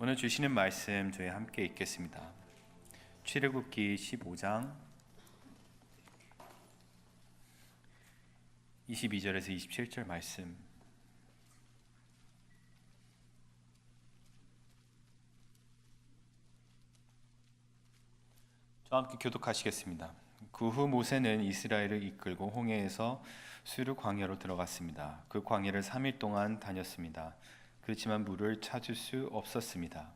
오늘 주시는 말씀 저희 함께 읽겠습니다. 출애굽기 15장 22절에서 27절 말씀. 저와 함께 교독하시겠습니다. 그 후 모세는 이스라엘을 이끌고 홍해에서 수르 광야로 들어갔습니다. 그 광야를 3일 동안 다녔습니다. 그렇지만 물을 찾을 수 없었습니다.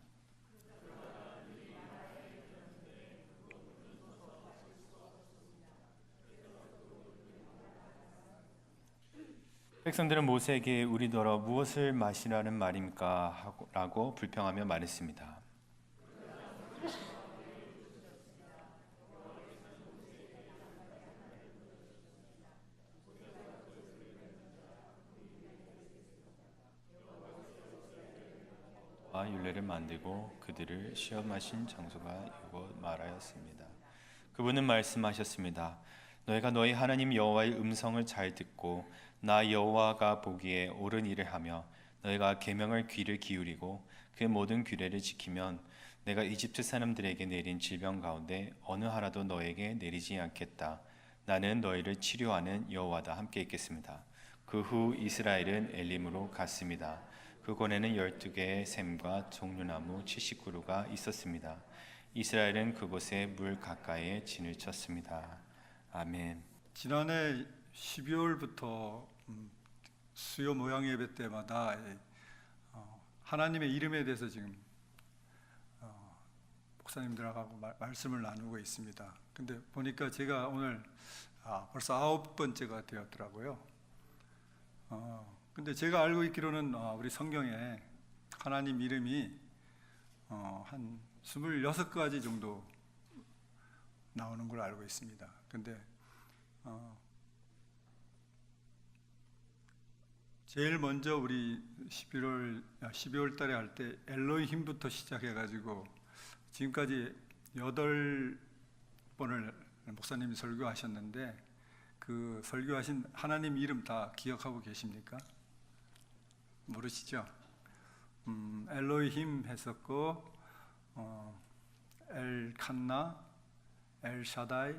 백성들은 모세에게 우리더러 무엇을 마시라는 말입니까? 라고 불평하며 말했습니다. 율례를 만들고 그들을 시험하신 장소가 이곳 말하였습니다. 그분은 말씀하셨습니다. 너희가 너희 하나님 여호와의 음성을 잘 듣고 나 여호와가 보기에 옳은 일을 하며 너희가 계명을 귀를 기울이고 그 모든 규례를 지키면 내가 이집트 사람들에게 내린 질병 가운데 어느 하나도 너에게 내리지 않겠다. 나는 너희를 치료하는 여호와다. 함께 읽겠습니다. 그 후 이스라엘은 엘림으로 갔습니다. 그곳에는 12개의 샘과 종려나무 70그루가 있었습니다. 이스라엘은 그곳에 물 가까이에 진을 쳤습니다. 아멘. 지난해 12월부터 수요 모양 예배 때마다 하나님의 이름에 대해서 지금 목사님들하고 말씀을 나누고 있습니다. 근데 보니까 제가 오늘 벌써 9번째가 되었더라고요. 근데 제가 알고 있기로는 우리 성경에 하나님 이름이 한 26가지 정도 나오는 걸 알고 있습니다. 근데 제일 먼저 우리 12월 달에 할 때 엘로힘부터 시작해가지고 지금까지 8번을 목사님이 설교하셨는데 그 설교하신 하나님 이름 다 기억하고 계십니까? 모르시죠? 엘로힘 했었고 엘칸나, 엘샤다이,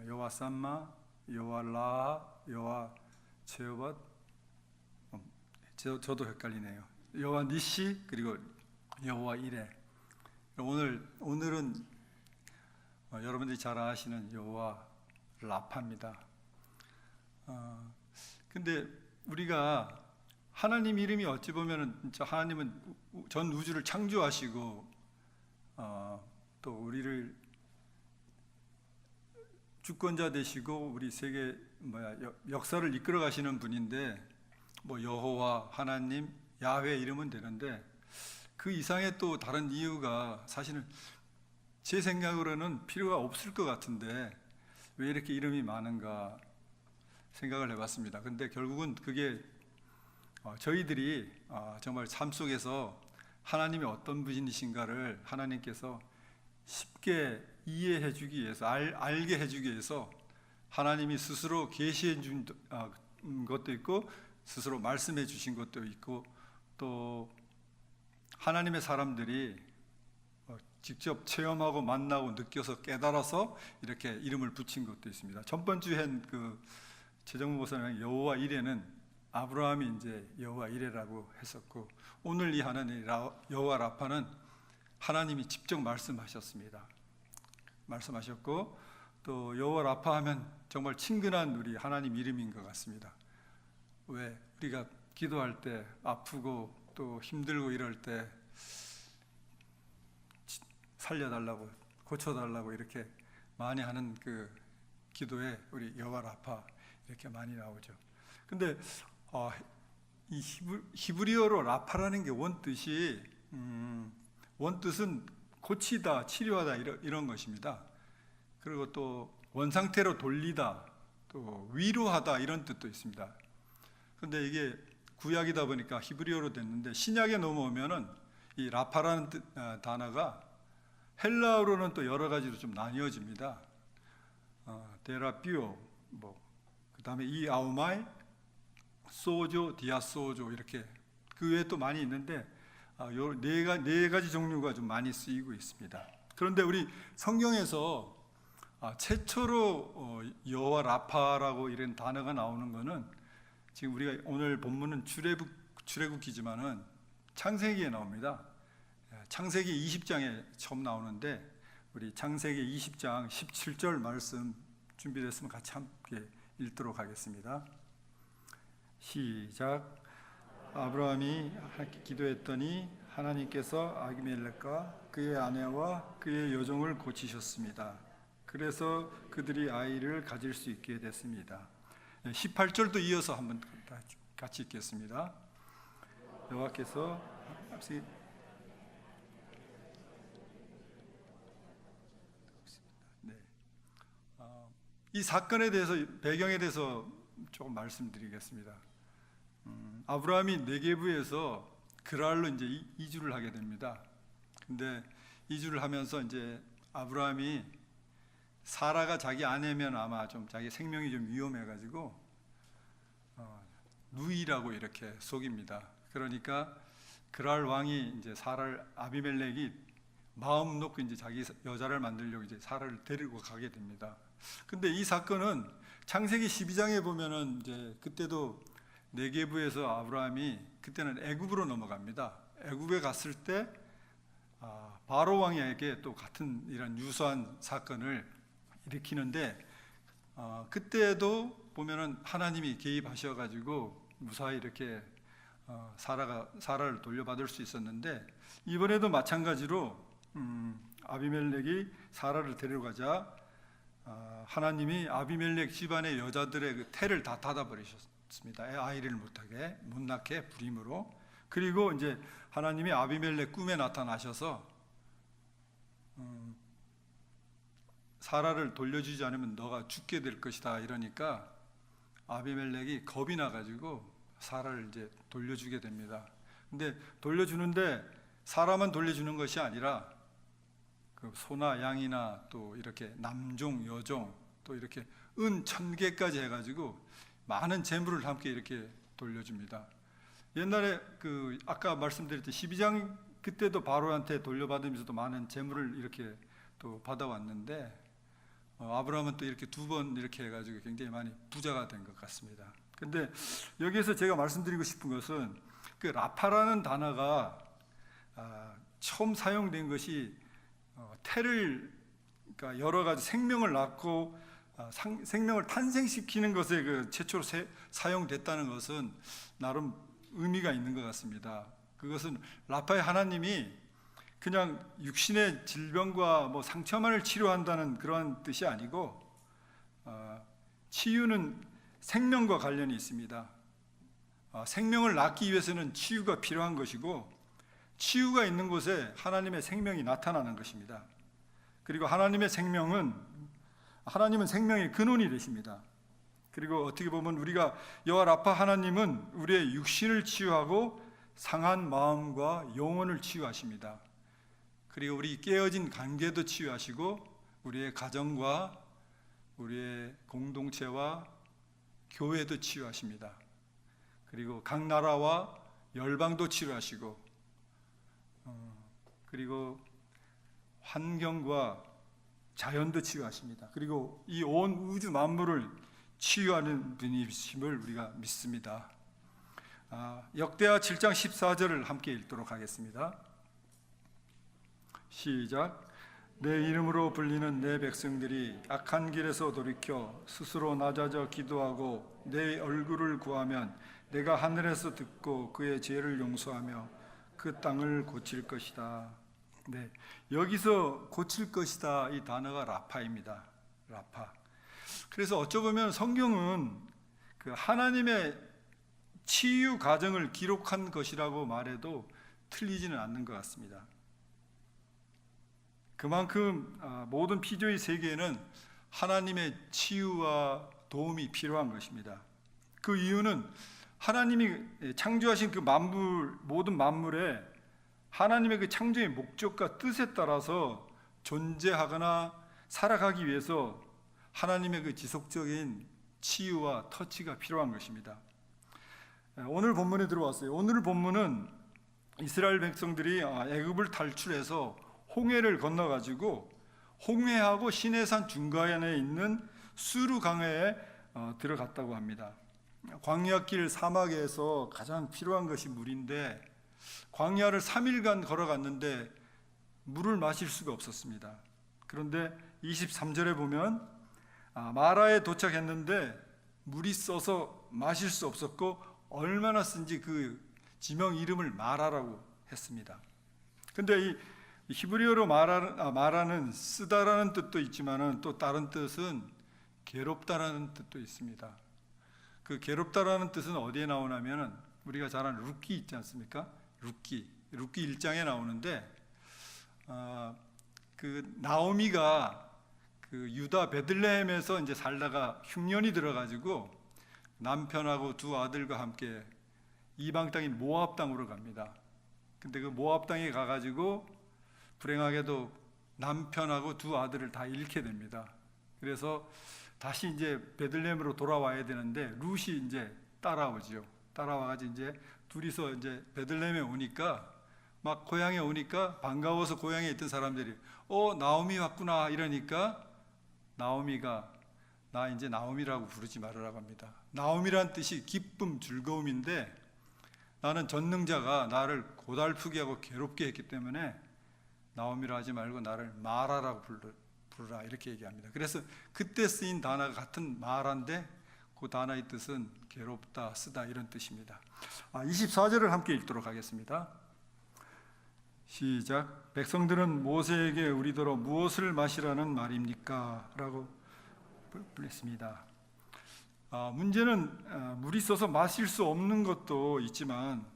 여호와 삼마, 여호와 라하, 여호와 제오밧, 저도 헷갈리네요. 여호와 니시 그리고 여호와 이레. 오늘은 여러분들이 잘 아시는 여호와 라파입니다. 근데 우리가 하나님 이름이 어찌 보면은 진짜 하나님은 전 우주를 창조하시고 또 우리를 주권자 되시고 우리 세계 역사를 이끌어 가시는 분인데 뭐 여호와 하나님 야훼 이름은 되는데 그 이상의 또 다른 이유가 사실은 제 생각으로는 필요가 없을 것 같은데 왜 이렇게 이름이 많은가 생각을 해봤습니다. 근데 결국은 그게 저희들이 정말 삶 속에서 하나님이 어떤 분이신가를 하나님께서 쉽게 이해해 주기 위해서 알게 해주기 위해서 하나님이 스스로 계시해 준 것도 있고 스스로 말씀해 주신 것도 있고 또 하나님의 사람들이 직접 체험하고 만나고 느껴서 깨달아서 이렇게 이름을 붙인 것도 있습니다. 전번 주에 그 최정무 목사님 여호와 이레는 아브라함이 이제 여호와 이레라고 했었고 오늘 이 하나님 여호와 라파는 하나님이 직접 말씀하셨습니다. 말씀하셨고 또 여호와 라파 하면 정말 친근한 우리 하나님 이름인 것 같습니다. 왜 우리가 기도할 때 아프고 또 힘들고 이럴 때 살려달라고 고쳐달라고 이렇게 많이 하는 그 기도에 우리 여호와 라파 이렇게 많이 나오죠. 근데 이 히브리어로 라파라는 게 원뜻은 고치다, 치료하다 이런 것입니다. 그리고 또 원상태로 돌리다, 또 위로하다 이런 뜻도 있습니다. 근데 이게 구약이다 보니까 히브리어로 됐는데 신약에 넘어오면은 이 라파라는 단어가 헬라어로는 또 여러 가지로 좀 나뉘어집니다. 데라피오, 그 다음에 이 아우마이, 소조, 디아소조 이렇게 그 외에 또 많이 있는데 네 가지 종류가 좀 많이 쓰이고 있습니다. 그런데 우리 성경에서 최초로 여호와 라파라고 이런 단어가 나오는 것은 지금 우리가 오늘 본문은 출애굽기지만은 창세기에 나옵니다. 창세기 20장에 처음 나오는데 우리 창세기 20장 17절 말씀 준비됐으면 같이 함께 읽도록 하겠습니다. 시작. 아브라함이 하나님께 기도했더니 하나님께서 아비멜렉과 그의 아내와 그의 여종을 고치셨습니다. 그래서 그들이 아이를 가질 수 있게 됐습니다. 18절도 이어서 한번 같이 읽겠습니다. 여호와께서 이 사건에 대해서 배경에 대해서 조금 말씀드리겠습니다. 아브라함이 네게부에서 그랄로 이제 이주를 하게 됩니다. 근데 이주를 하면서 이제 아브라함이 사라가 자기 아내면 아마 좀 자기 생명이 좀 위험해가지고 누이라고 이렇게 속입니다. 그러니까 그랄 왕이 이제 사라를 아비멜렉이 마음 놓고 이제 자기 여자를 만들려고 이제 사라를 데리고 가게 됩니다. 근데 이 사건은 창세기 12장에 보면은 이제 그때도 네게부에서 아브라함이 그때는 애굽으로 넘어갑니다. 애굽에 갔을 때 바로 왕에게 또 같은 이런 유사한 사건을 일으키는데 그때도 보면은 하나님이 개입하셔가지고 무사히 이렇게 사라를 돌려받을 수 있었는데 이번에도 마찬가지로 아비멜렉이 사라를 데려가자 하나님이 아비멜렉 집안의 여자들의 그 태를 다 닫아버리셨습니다. 아이를 못 낳게 불임으로. 그리고 이제 하나님이 아비멜렉 꿈에 나타나셔서 사라를 돌려주지 않으면 너가 죽게 될 것이다 이러니까 아비멜렉이 겁이 나가지고 사라를 이제 돌려주게 됩니다. 근데 돌려주는데 사라만 돌려주는 것이 아니라 그 소나 양이나 또 이렇게 남종 여종 또 이렇게 은 1000개까지 해가지고 많은 재물을 함께 이렇게 돌려줍니다. 옛날에 그 아까 말씀드렸던 12장 그때도 바로한테 돌려받으면서도 많은 재물을 이렇게 또 받아왔는데 아브라함은 또 이렇게 2번 이렇게 해가지고 굉장히 많이 부자가 된 것 같습니다. 근데 여기에서 제가 말씀드리고 싶은 것은 그 라파라는 단어가 처음 사용된 것이 태를 그러니까 여러 가지 생명을 낳고 생명을 탄생시키는 것에 그 최초로 사용됐다는 것은 나름 의미가 있는 것 같습니다. 그것은 라파의 하나님이 그냥 육신의 질병과 뭐 상처만을 치료한다는 그런 뜻이 아니고 치유는 생명과 관련이 있습니다. 생명을 낳기 위해서는 치유가 필요한 것이고 치유가 있는 곳에 하나님의 생명이 나타나는 것입니다. 그리고 하나님은 생명의 근원이 되십니다. 그리고 어떻게 보면 우리가 여호와 라파 하나님은 우리의 육신을 치유하고 상한 마음과 영혼을 치유하십니다. 그리고 우리 깨어진 관계도 치유하시고 우리의 가정과 우리의 공동체와 교회도 치유하십니다. 그리고 각 나라와 열방도 치유하시고 그리고 환경과 자연도 치유하십니다. 그리고 이 온 우주 만물을 치유하는 분이심을 우리가 믿습니다. 역대하 7장 14절을 함께 읽도록 하겠습니다. 시작. 내 이름으로 불리는 내 백성들이 악한 길에서 돌이켜 스스로 낮아져 기도하고 내 얼굴을 구하면 내가 하늘에서 듣고 그의 죄를 용서하며 그 땅을 고칠 것이다. 네, 여기서 고칠 것이다 이 단어가 라파입니다. 라파. 그래서 어쩌면 성경은 그 하나님의 치유 과정을 기록한 것이라고 말해도 틀리지는 않는 것 같습니다. 그만큼 모든 피조의 세계에는 하나님의 치유와 도움이 필요한 것입니다. 그 이유는 하나님이 창조하신 그 모든 만물에 하나님의 그 창조의 목적과 뜻에 따라서 존재하거나 살아가기 위해서 하나님의 그 지속적인 치유와 터치가 필요한 것입니다. 오늘 본문에 들어왔어요. 오늘 본문은 이스라엘 백성들이 애굽을 탈출해서 홍해를 건너가지고 홍해하고 시내산 중간에 있는 수르 강에 들어갔다고 합니다. 광야길 사막에서 가장 필요한 것이 물인데 광야를 3일간 걸어갔는데 물을 마실 수가 없었습니다. 그런데 23절에 보면 마라에 도착했는데 물이 써서 마실 수 없었고 얼마나 쓴지 그 지명 이름을 마라라고 했습니다. 근데 이 히브리어로 마라는 쓰다라는 뜻도 있지만은 또 다른 뜻은 괴롭다라는 뜻도 있습니다. 그 괴롭다라는 뜻은 어디에 나오냐면은 우리가 잘 아는 룻기 있지 않습니까? 룻기 1장에 나오는데 그 나오미가 그 유다 베들레헴에서 이제 살다가 흉년이 들어가지고 남편하고 두 아들과 함께 이방 땅인 모압 땅으로 갑니다. 근데 그 모압 땅에 가가지고 불행하게도 남편하고 두 아들을 다 잃게 됩니다. 그래서 다시 이제 베들레헴으로 돌아와야 되는데 룻이 이제 따라오죠. 따라와가지고 이제 둘이서 이제 베들레헴에 오니까 막 고향에 오니까 반가워서 고향에 있던 사람들이 나오미 왔구나 이러니까 나오미가 나 이제 나오미라고 부르지 말으라고 합니다. 나오미란 뜻이 기쁨, 즐거움인데 나는 전능자가 나를 고달프게 하고 괴롭게 했기 때문에 나오미라 하지 말고 나를 마라라고 부르라 이렇게 얘기합니다. 그래서 그때 쓰인 단어가 같은 마라인데 그 단어의 뜻은 괴롭다, 쓰다 이런 뜻입니다. 24절을 함께 읽도록 하겠습니다. 시작. 백성들은 모세에게 우리더러 무엇을 마시라는 말입니까? 라고 불렀습니다. 문제는 물이 써서 마실 수 없는 것도 있지만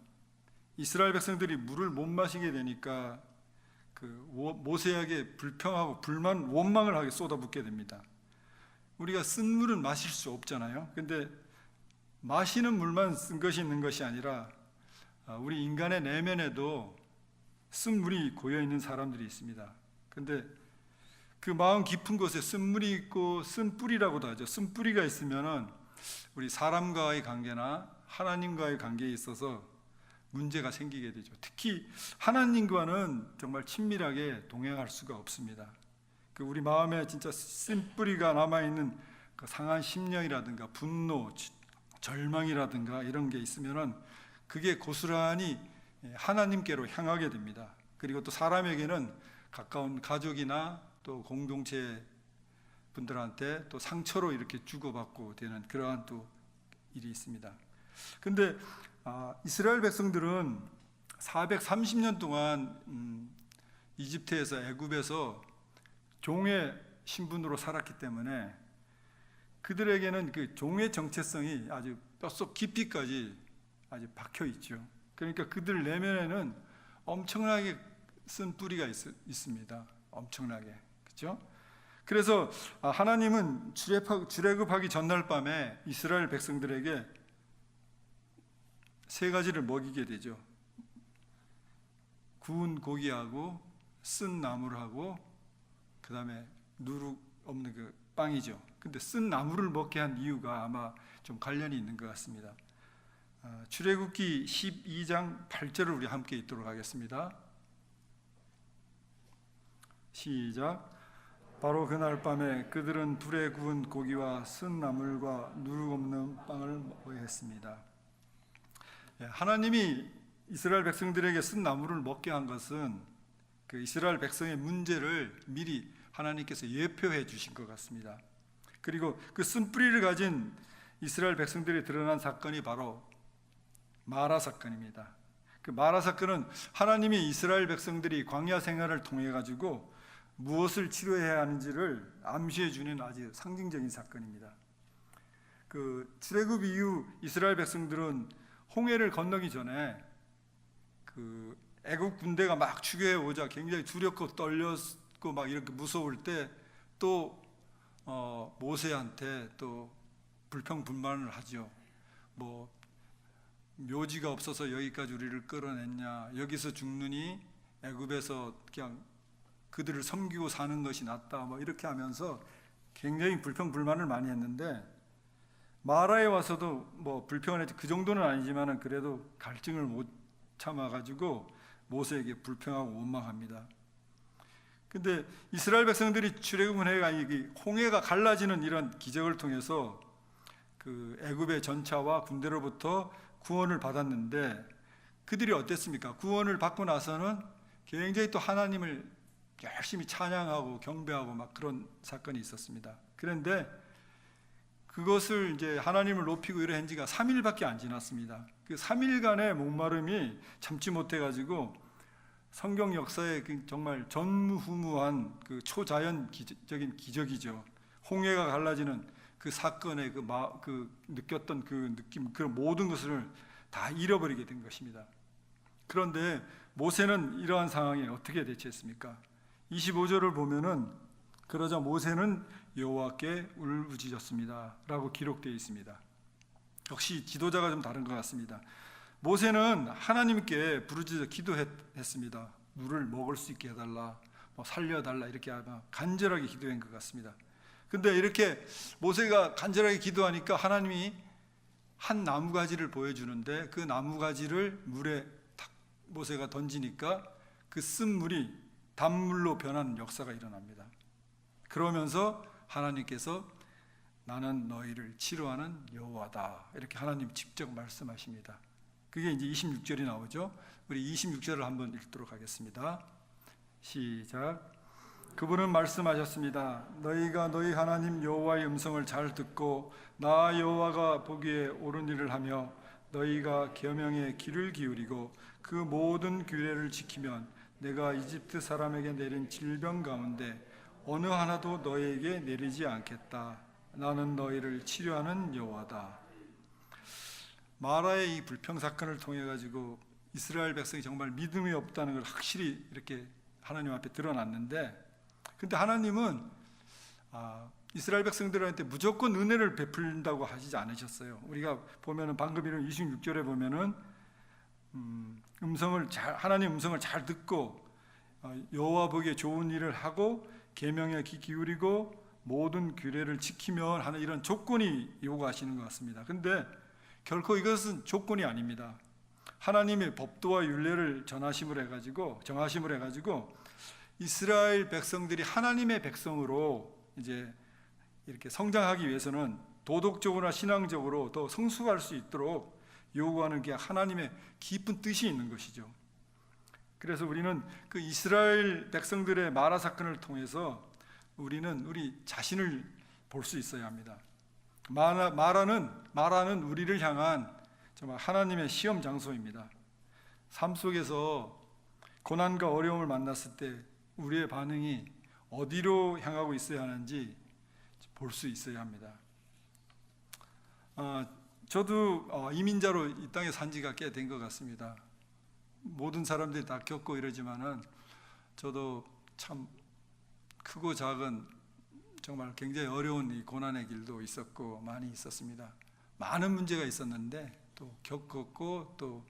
이스라엘 백성들이 물을 못 마시게 되니까 그 모세에게 불평하고 불만, 원망을 하게 쏟아붓게 됩니다. 우리가 쓴 물은 마실 수 없잖아요. 근데 마시는 물만 쓴 것이 있는 것이 아니라 우리 인간의 내면에도 쓴 물이 고여 있는 사람들이 있습니다. 근데 그 마음 깊은 곳에 쓴 물이 있고 쓴 뿌리라고도 하죠. 쓴 뿌리가 있으면은 우리 사람과의 관계나 하나님과의 관계에 있어서 문제가 생기게 되죠. 특히 하나님과는 정말 친밀하게 동행할 수가 없습니다. 그 우리 마음에 진짜 쓴 뿌리가 남아 있는 그 상한 심령이라든가 분노, 절망이라든가 이런 게 있으면은 그게 고스란히 하나님께로 향하게 됩니다. 그리고 또 사람에게는 가까운 가족이나 또 공동체 분들한테 또 상처로 이렇게 주고받고 되는 그러한 또 일이 있습니다. 근데 이스라엘 백성들은 430년 동안 이집트에서 애굽에서 종의 신분으로 살았기 때문에 그들에게는 그 종의 정체성이 아주 뼛속 깊이까지 아주 박혀 있죠. 그러니까 그들 내면에는 엄청나게 쓴 뿌리가 있습니다. 엄청나게. 그렇죠? 그래서 하나님은 출애굽하기 전날 밤에 이스라엘 백성들에게 세 가지를 먹이게 되죠. 구운 고기하고 쓴 나물하고 그다음에 누룩 없는 그 빵이죠. 근데 쓴 나물을 먹게 한 이유가 아마 좀 관련이 있는 것 같습니다. 출애굽기 12장 8절을 우리 함께 읽도록 하겠습니다. 시작. 바로 그날 밤에 그들은 불에 구운 고기와 쓴 나물과 누룩 없는 빵을 먹어야 했습니다. 하나님이 이스라엘 백성들에게 쓴 나물을 먹게 한 것은 그 이스라엘 백성의 문제를 미리 하나님께서 예표해 주신 것 같습니다. 그리고 그 쓴 뿌리를 가진 이스라엘 백성들이 드러난 사건이 바로 마라 사건입니다. 그 마라 사건은 하나님이 이스라엘 백성들이 광야 생활을 통해 가지고 무엇을 치료해야 하는지를 암시해 주는 아주 상징적인 사건입니다. 그 출애굽 이후 이스라엘 백성들은 홍해를 건너기 전에 그 애국 군대가 막 추격해 오자 굉장히 두렵고 떨렸고 막 이렇게 무서울 때 또 모세한테 또 불평불만을 하죠. 뭐 묘지가 없어서 여기까지 우리를 끌어냈냐, 여기서 죽느니 애굽에서 그냥 그들을 섬기고 사는 것이 낫다, 뭐 이렇게 하면서 굉장히 불평불만을 많이 했는데 마라에 와서도 뭐 불평을 했지 그 정도는 아니지만은 그래도 갈증을 못 참아가지고 모세에게 불평하고 원망합니다. 근데 이스라엘 백성들이 출애굽은혜가 홍해가 갈라지는 이런 기적을 통해서 그 애굽의 전차와 군대로부터 구원을 받았는데 그들이 어땠습니까? 구원을 받고 나서는 굉장히 또 하나님을 열심히 찬양하고 경배하고 막 그런 사건이 있었습니다. 그런데 그것을 이제 하나님을 높이고 이런 지가 3일밖에 안 지났습니다. 그 3일간의 목마름이 참지 못해가지고 성경 역사에 정말 전무후무한 그 초자연적인 기적이죠. 홍해가 갈라지는 그 사건의 그 느꼈던 그 느낌, 그 모든 것을 다 잃어버리게 된 것입니다. 그런데 모세는 이러한 상황에 어떻게 대처했습니까? 25절을 보면은 그러자 모세는 여호와께 울부짖었습니다 라고 기록되어 있습니다. 역시 지도자가 좀 다른 것 같습니다. 모세는 하나님께 부르짖어 기도했습니다. 물을 먹을 수 있게 해달라, 살려달라, 이렇게 아마 간절하게 기도한 것 같습니다. 근데 이렇게 모세가 간절하게 기도하니까 하나님이 한 나무가지를 보여주는데 그 나무가지를 물에 탁 모세가 던지니까 그 쓴 물이 단물로 변하는 역사가 일어납니다. 그러면서 하나님께서 나는 너희를 치료하는 여호와다, 이렇게 하나님 직접 말씀하십니다. 그게 이제 26절이 나오죠. 우리 26절을 한번 읽도록 하겠습니다. 시작. 그분은 말씀하셨습니다. 너희가 너희 하나님 여호와의 음성을 잘 듣고 나 여호와가 보기에 옳은 일을 하며 너희가 계명에 귀를 기울이고 그 모든 규례를 지키면 내가 이집트 사람에게 내린 질병 가운데 어느 하나도 너희에게 내리지 않겠다. 나는 너희를 치료하는 여호와다. 마라의 이 불평 사건을 통해 가지고 이스라엘 백성이 정말 믿음이 없다는 걸 확실히 이렇게 하나님 앞에 드러났는데, 근데 하나님은 이스라엘 백성들한테 무조건 은혜를 베풀린다고 하시지 않으셨어요. 우리가 보면은 방금 이런 26절에 보면은 하나님 음성을 잘 듣고 여호와 보기에 좋은 일을 하고 계명에 귀 기울이고 모든 규례를 지키면 하는 이런 조건이 요구하시는 것 같습니다. 근데 결코 이것은 조건이 아닙니다. 하나님의 법도와 율례를 정하심을 해가지고 이스라엘 백성들이 하나님의 백성으로 이제 이렇게 성장하기 위해서는 도덕적으로나 신앙적으로 더 성숙할 수 있도록 요구하는 게 하나님의 깊은 뜻이 있는 것이죠. 그래서 우리는 그 이스라엘 백성들의 마라 사건을 통해서 우리는 우리 자신을 볼 수 있어야 합니다. 마라는 우리를 향한 정말 하나님의 시험 장소입니다. 삶 속에서 고난과 어려움을 만났을 때 우리의 반응이 어디로 향하고 있어야 하는지 볼 수 있어야 합니다. 저도 이민자로 이 땅에 산 지가 꽤 된 것 같습니다. 모든 사람들이 다 겪고 이러지만은 저도 참 크고 작은 정말 굉장히 어려운 이 고난의 길도 있었고 많이 있었습니다. 많은 문제가 있었는데 또 겪었고 또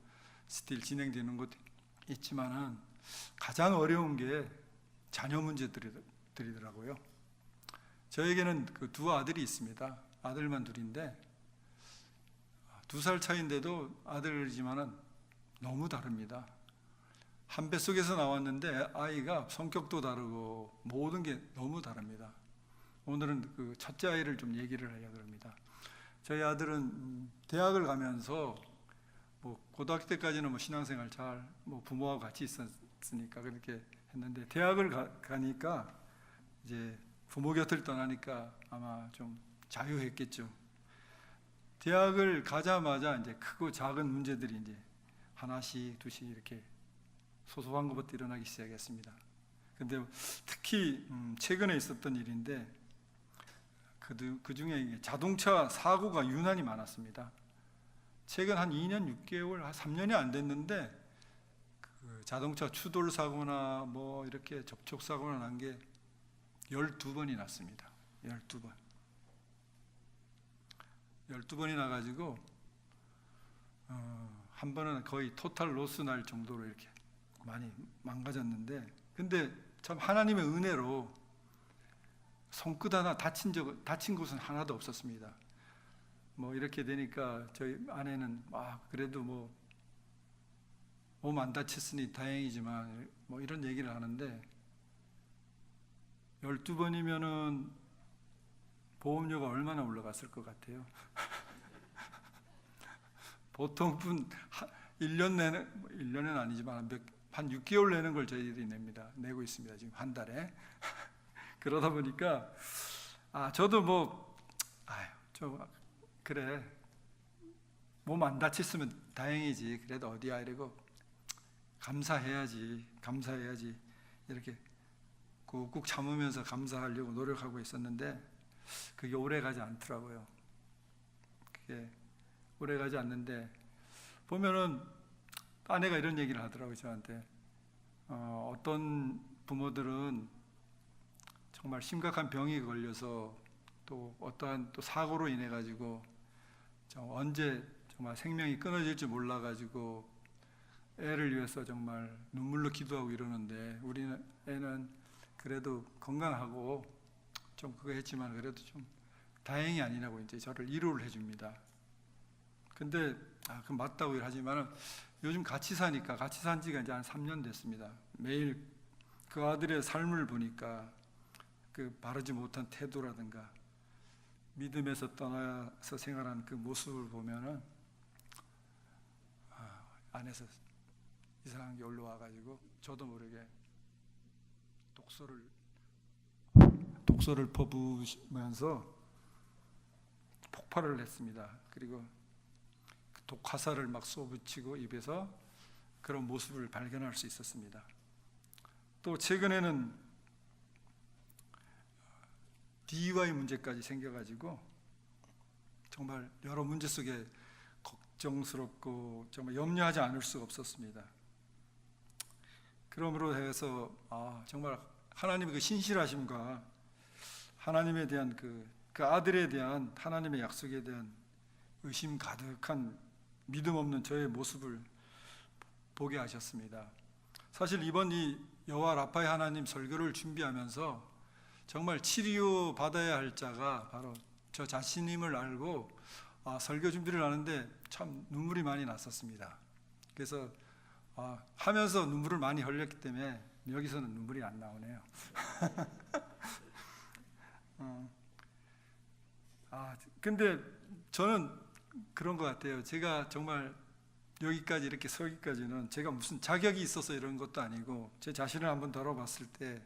스틸 진행되는 것도 있지만은 가장 어려운 게 자녀 문제들이더라고요. 저에게는 그 두 아들이 있습니다. 아들만 둘인데 2살 차이인데도 아들이지만은 너무 다릅니다. 한 뱃속에서 나왔는데 아이가 성격도 다르고 모든 게 너무 다릅니다. 오늘은 그 첫째 아이를 좀 얘기를 하려고 합니다. 저희 아들은 대학을 가면서 고등학교 때까지는 신앙생활 잘 부모와 같이 있었으니까 그렇게 했는데 대학을 가니까 이제 부모 곁을 떠나니까 아마 좀 자유했겠죠. 대학을 가자마자 이제 크고 작은 문제들이 이제 하나씩 두씩 이렇게 소소한 것부터 일어나기 시작했습니다. 근데 특히 최근에 있었던 일인데 그 중에 자동차 사고가 유난히 많았습니다. 최근 한 2년 6개월, 한 3년이 안 됐는데 그 자동차 추돌 사고나 이렇게 접촉 사고나 난 게 12번이 났습니다. 12번. 12번이 나가지고 한 번은 거의 토탈 로스 날 정도로 이렇게 많이 망가졌는데, 근데 참 하나님의 은혜로 손끝 하나 다친 곳은 하나도 없었습니다. 이렇게 되니까 저희 아내는 그래도 몸 안 다쳤으니 다행이지만 뭐 이런 얘기를 하는데 12번이면은 보험료가 얼마나 올라갔을 것 같아요? 보통 분 1년 내는 1년은 아니지만 한 6개월 내는 걸 저희들이 내고 있습니다. 지금 한 달에. 그러다 보니까 저도 뭐 그래 몸 안 다쳤으면 다행이지 그래도 어디야 이러고 감사해야지 이렇게 꾹꾹 참으면서 감사하려고 노력하고 있었는데 그게 오래 가지 않더라고요. 그게 오래 가지 않는데 보면은 아내가 이런 얘기를 하더라고요. 저한테 어떤 부모들은 정말 심각한 병이 걸려서 또 어떠한 또 사고로 인해 가지고 언제 정말 생명이 끊어질지 몰라 가지고 애를 위해서 정말 눈물로 기도하고 이러는데 우리 애는 그래도 건강하고 좀 그거 했지만 그래도 좀 다행이 아니라고 이제 저를 위로를 해줍니다. 근데 그 맞다고 하지만은 요즘 같이 사니까 같이 산 지가 이제 한 3년 됐습니다. 매일 그 아들의 삶을 보니까 그 바르지 못한 태도라든가 믿음에서 떠나서 생활하는 그 모습을 보면은 안에서 이상한 게 올라와가지고 저도 모르게 독소를 퍼부으면서 폭발을 했습니다. 그리고 독화살을 막 쏘붙이고 입에서 그런 모습을 발견할 수 있었습니다. 또 최근에는 DUI 문제까지 생겨가지고 정말 여러 문제 속에 걱정스럽고 정말 염려하지 않을 수가 없었습니다. 그러므로 해서 정말 하나님의 그 신실하심과 하나님에 대한 그 아들에 대한 하나님의 약속에 대한 의심 가득한 믿음 없는 저의 모습을 보게 하셨습니다. 사실 이번 이 여호와 라파의 하나님 설교를 준비하면서 정말 치료 받아야 할 자가 바로 저 자신임을 알고 설교 준비를 하는데 참 눈물이 많이 났었습니다. 그래서 하면서 눈물을 많이 흘렸기 때문에 여기서는 눈물이 안 나오네요. 근데 저는 그런 것 같아요. 제가 정말 여기까지 이렇게 서기까지는 제가 무슨 자격이 있어서 이런 것도 아니고 제 자신을 한번 돌아봤을 때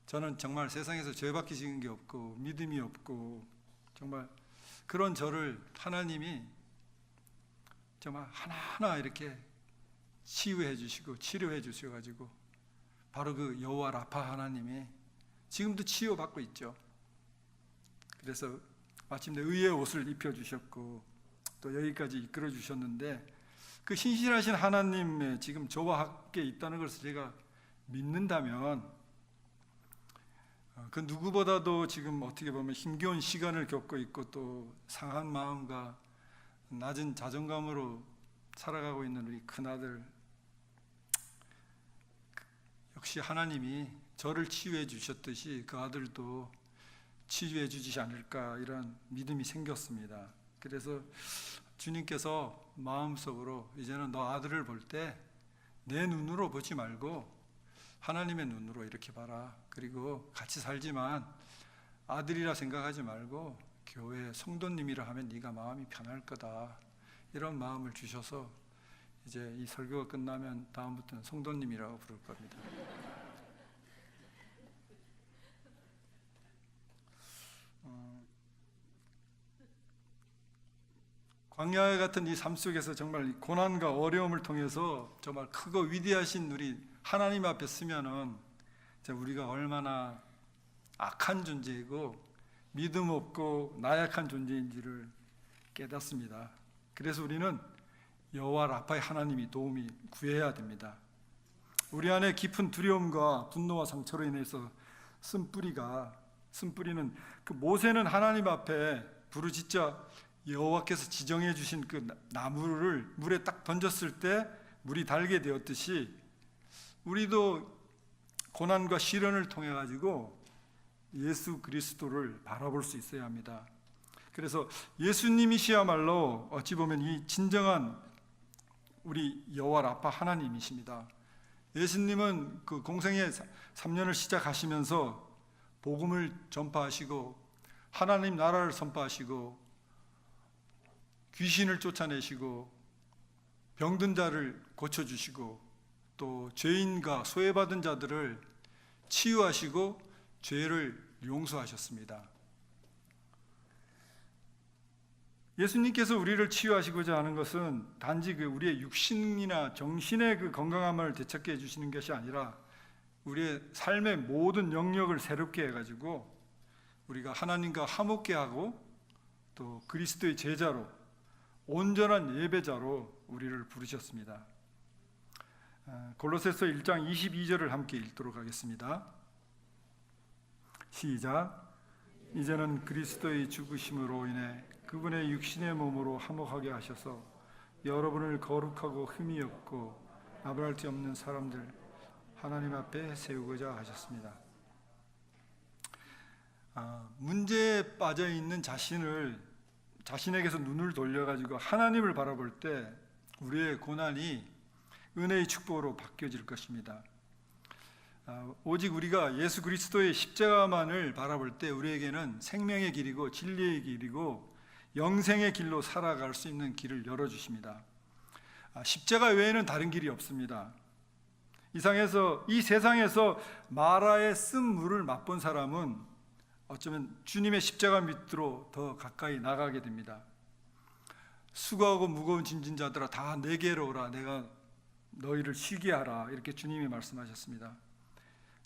저는 정말 세상에서 죄밖에 지은 게 없고 믿음이 없고 정말 그런 저를 하나님이 정말 하나하나 이렇게 치유해 주시고 치료해 주셔가지고 바로 그 여호와 라파 하나님이 지금도 치유받고 있죠. 그래서 마침내 의의 옷을 입혀주셨고 또 여기까지 이끌어 주셨는데 그 신실하신 하나님의 지금 저와 함께 있다는 것을 제가 믿는다면 그 누구보다도 지금 어떻게 보면 힘겨운 시간을 겪고 있고 또 상한 마음과 낮은 자존감으로 살아가고 있는 우리 큰아들, 역시 하나님이 저를 치유해 주셨듯이 그 아들도 치유해 주지 않을까 이런 믿음이 생겼습니다. 그래서 주님께서 마음속으로 이제는 너 아들을 볼 때 내 눈으로 보지 말고 하나님의 눈으로 이렇게 봐라. 그리고 같이 살지만 아들이라 생각하지 말고 교회 성도님이라 하면 네가 마음이 편할 거다. 이런 마음을 주셔서 이제 이 설교가 끝나면 다음부터는 성도님이라고 부를 겁니다. 광야 같은 이 삶 속에서 정말 고난과 어려움을 통해서 정말 크고 위대하신 우리 하나님 앞에 서면은 우리가 얼마나 악한 존재이고 믿음 없고 나약한 존재인지를 깨닫습니다. 그래서 우리는 여호와 라파의 하나님이 도움이 구해야 됩니다. 우리 안에 깊은 두려움과 분노와 상처로 인해서 쓴 뿌리는 그 모세는 하나님 앞에 부르짖자 여호와께서 지정해 주신 그 나무를 물에 딱 던졌을 때 물이 달게 되었듯이 우리도 고난과 시련을 통해 가지고 예수 그리스도를 바라볼 수 있어야 합니다. 그래서 예수님이시야말로 어찌 보면 이 진정한 우리 여호와 라파 하나님이십니다. 예수님은 그 공생의 3년을 시작하시면서 복음을 전파하시고 하나님 나라를 선포하시고 귀신을 쫓아내시고 병든 자를 고쳐주시고 또 죄인과 소외받은 자들을 치유하시고 죄를 용서하셨습니다. 예수님께서 우리를 치유하시고자 하는 것은 단지 우리의 육신이나 정신의 건강함을 되찾게 해주시는 것이 아니라 우리의 삶의 모든 영역을 새롭게 해가지고 우리가 하나님과 화목케 하고 또 그리스도의 제자로 온전한 예배자로 우리를 부르셨습니다. 골로새서 1장 22절을 함께 읽도록 하겠습니다. 시작. 이제는 그리스도의 죽으심으로 인해 그분의 육신의 몸으로 화목하게 하셔서 여러분을 거룩하고 흠이 없고 나무랄 데 없는 사람들 하나님 앞에 세우고자 하셨습니다. 문제에 빠져 있는 자신에게서 눈을 돌려가지고 하나님을 바라볼 때 우리의 고난이 은혜의 축복으로 바뀌어질 것입니다. 오직 우리가 예수 그리스도의 십자가만을 바라볼 때 우리에게는 생명의 길이고 진리의 길이고 영생의 길로 살아갈 수 있는 길을 열어주십니다. 십자가 외에는 다른 길이 없습니다. 이 세상에서 마라의 쓴 물을 맛본 사람은 어쩌면 주님의 십자가 밑으로 더 가까이 나가게 됩니다. 수고하고 무거운 짐진 자들아 다 내게로 오라, 내가 너희를 쉬게 하라, 이렇게 주님이 말씀하셨습니다.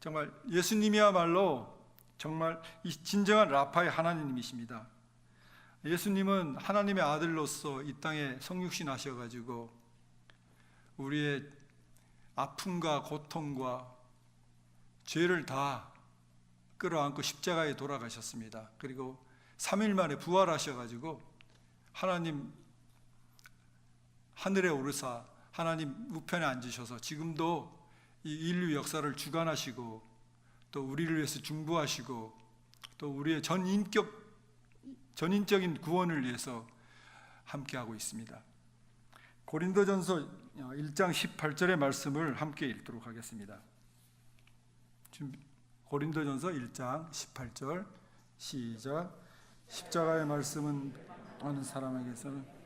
정말 예수님이야말로 정말 이 진정한 라파의 하나님이십니다. 예수님은 하나님의 아들로서 이 땅에 성육신 하셔가지고 우리의 아픔과 고통과 죄를 다 끌어안고 십자가에 돌아가셨습니다. 그리고 3일 만에 부활하셔가지고 하나님 하늘에 오르사 하나님 우편에 앉으셔서 지금도 이 인류 역사를 주관하시고 또 우리를 위해서 중보하시고 또 우리의 전인적인 구원을 위해서 함께하고 있습니다. 고린도전서 1장 18절의 말씀을 함께 읽도록 하겠습니다. 고린도전서 1장 18절 시작. 십자가의 말씀은 어느 사람에게서는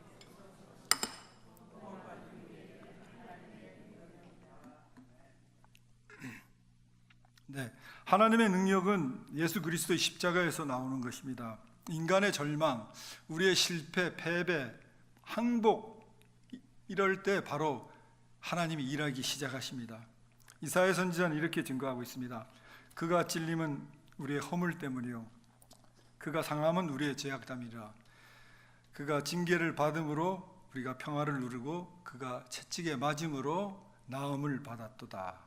하나님의 능력은 예수 그리스도의 십자가에서 나오는 것입니다. 인간의 절망, 우리의 실패, 패배, 항복, 이럴 때 바로 하나님이 일하기 시작하십니다. 이사야 선지자는 이렇게 증거하고 있습니다. 그가 찔림은 우리의 허물 때문이요 그가 상함은 우리의 죄악담이라. 그가 징계를 받음으로 우리가 평화를 누리고 그가 채찍에 맞음으로 나음을 받았도다.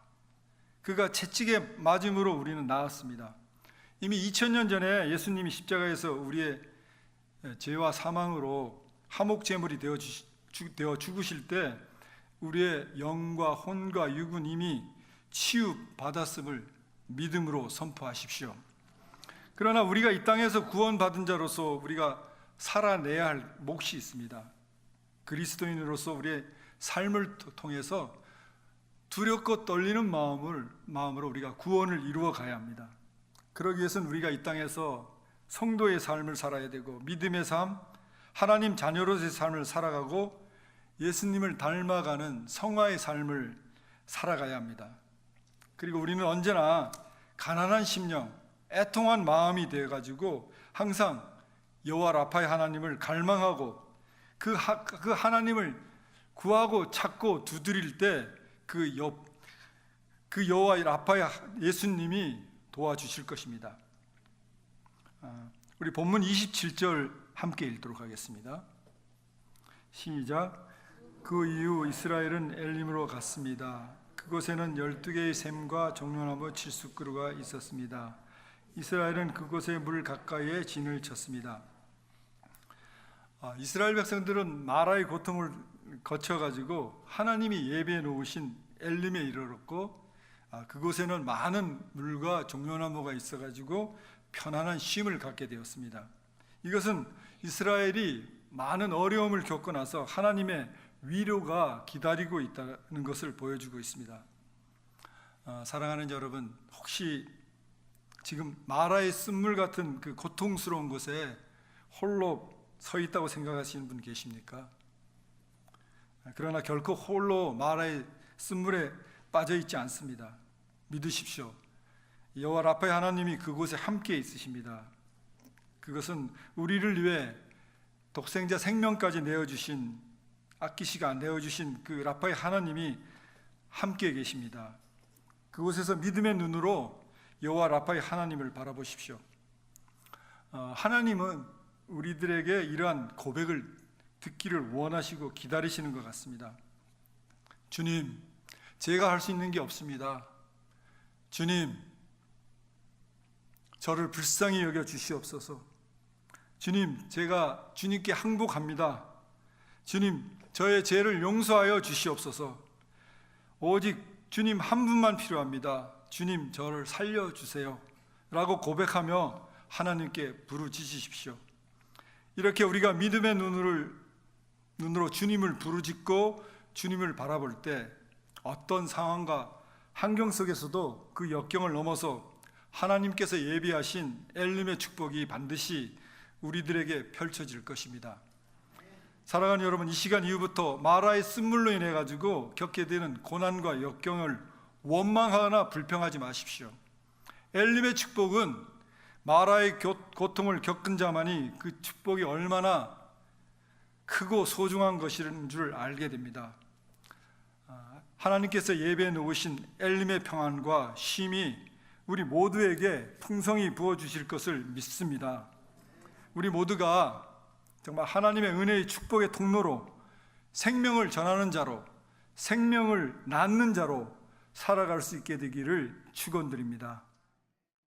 그가 채찍에 맞음으로 우리는 나았습니다. 이미 2000년 전에 예수님이 십자가에서 우리의 죄와 사망으로 화목제물이 되어 죽으실 때 우리의 영과 혼과 육은 이미 치유받았음을 믿음으로 선포하십시오. 그러나 우리가 이 땅에서 구원받은 자로서 우리가 살아내야 할 몫이 있습니다. 그리스도인으로서 우리의 삶을 통해서 두렵고 떨리는 마음으로 우리가 구원을 이루어 가야 합니다. 그러기 위해서는 우리가 이 땅에서 성도의 삶을 살아야 되고 믿음의 삶, 하나님 자녀로서의 삶을 살아가고 예수님을 닮아가는 성화의 삶을 살아가야 합니다. 그리고 우리는 언제나 가난한 심령, 애통한 마음이 되어가지고 항상 여호와 라파의 하나님을 갈망하고 그 하나님을 구하고 찾고 두드릴 때 그 여호와 라파의 예수님이 도와주실 것입니다. 우리 본문 27절 함께 읽도록 하겠습니다. 시작. 그 이후 이스라엘은 엘림으로 갔습니다. 그곳에는 12개의 샘과 종려나무 70그루가 있었습니다. 이스라엘은 그곳의 물 가까이에 진을 쳤습니다. 이스라엘 백성들은 마라의 고통을 거쳐가지고 하나님이 예비해 놓으신 엘림에 이르렀고 그곳에는 많은 물과 종려나무가 있어가지고 편안한 쉼을 갖게 되었습니다. 이것은 이스라엘이 많은 어려움을 겪고 나서 하나님의 위로가 기다리고 있다는 것을 보여주고 있습니다. 사랑하는 여러분, 혹시 지금 마라의 쓴물 같은 그 고통스러운 곳에 홀로 서 있다고 생각하시는 분 계십니까? 그러나 결코 홀로 마라의 쓴물에 빠져 있지 않습니다. 믿으십시오. 여호와 라파의 하나님이 그곳에 함께 있으십니다. 그것은 우리를 위해 독생자 생명까지 내어주신, 아끼시가 내어주신 그 라파의 하나님이 함께 계십니다. 그곳에서 믿음의 눈으로 여호와 라파의 하나님을 바라보십시오. 하나님은 우리들에게 이러한 고백을 듣기를 원하시고 기다리시는 것 같습니다. 주님, 제가 할 수 있는 게 없습니다. 주님, 저를 불쌍히 여겨 주시옵소서. 주님, 제가 주님께 항복합니다. 주님, 저의 죄를 용서하여 주시옵소서. 오직 주님 한 분만 필요합니다. 주님, 저를 살려주세요 라고 고백하며 하나님께 부르짖으십시오. 이렇게 우리가 믿음의 눈으로 주님을 부르짖고 주님을 바라볼 때 어떤 상황과 환경 속에서도 그 역경을 넘어서 하나님께서 예비하신 엘림의 축복이 반드시 우리들에게 펼쳐질 것입니다. 사랑하는 여러분, 이 시간 이후부터 마라의 쓴물로 인해 가지고 겪게 되는 고난과 역경을 원망하거나 불평하지 마십시오. 엘림의 축복은 마라의 고통을 겪은 자만이 그 축복이 얼마나 크고 소중한 것인 줄 알게 됩니다. 하나님께서 예배해 놓으신 엘림의 평안과 쉼이 우리 모두에게 풍성히 부어주실 것을 믿습니다. 우리 모두가 정말 하나님의 은혜의 축복의 통로로 생명을 전하는 자로, 생명을 낳는 자로 살아갈 수 있게 되기를 축원드립니다.